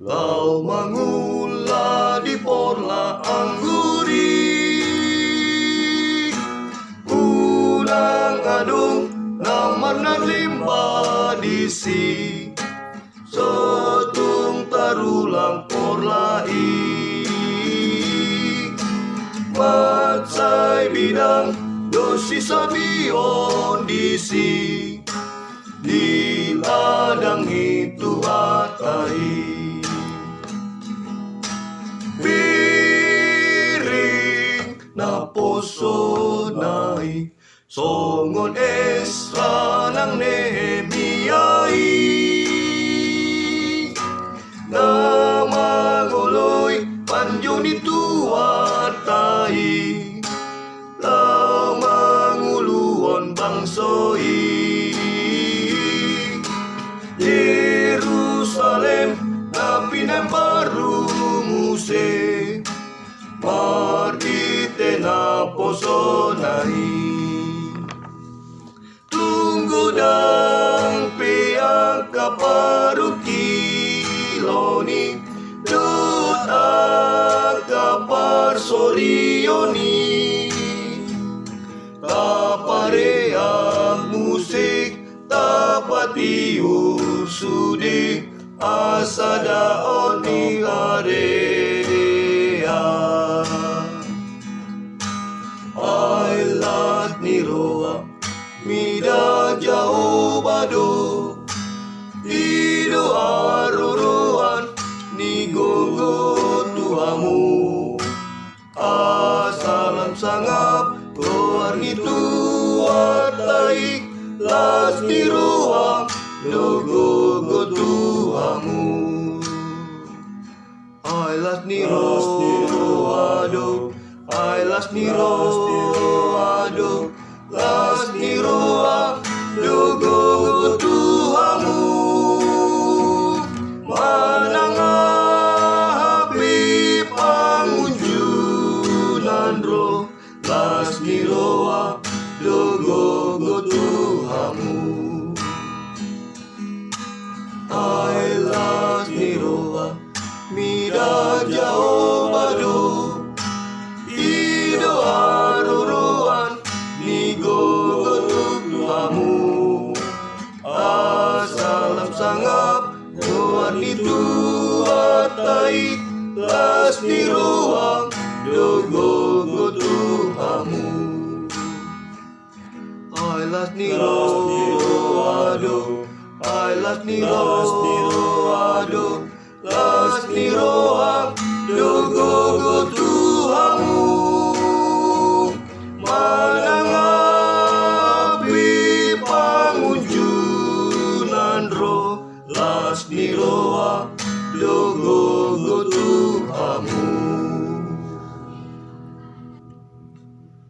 lau mangula di porla angguri, unang adung namar na limba disi, sotung tarulang porla matsay bidang dosi sabion disi, di ladang itu atai. Piring na poso nai, songon Esra ng Nehemiai, na maguloy panyo nito atai, lau manguluan bangsoi. Jerusalem na pinambaru muse, marite na poso nai. Tunggu dang piang kaparukiloni, dut akapar sorioni, tapareang musik tapatiur sudi asada oni area. Ailat niroa mida jauh bado, ido aruruan ni gogo tuamu, asalam sangap keluar itu atai, las niroa logo tuamu. Ai las niroa do, ai las niroa do, las niroa logo tuamu. Manangapi pangunjunan ro, las niroa logo tuamu. Ai las niroa mida jauh bado, ido aruruan ni gogo tuamu, asalam sangap doan itu atai, las niroa logo tuamu. Ai las niroa do, ai las niroa do, las niroa logo tuamu. Manangapi pangunjunan ro, las niroa logo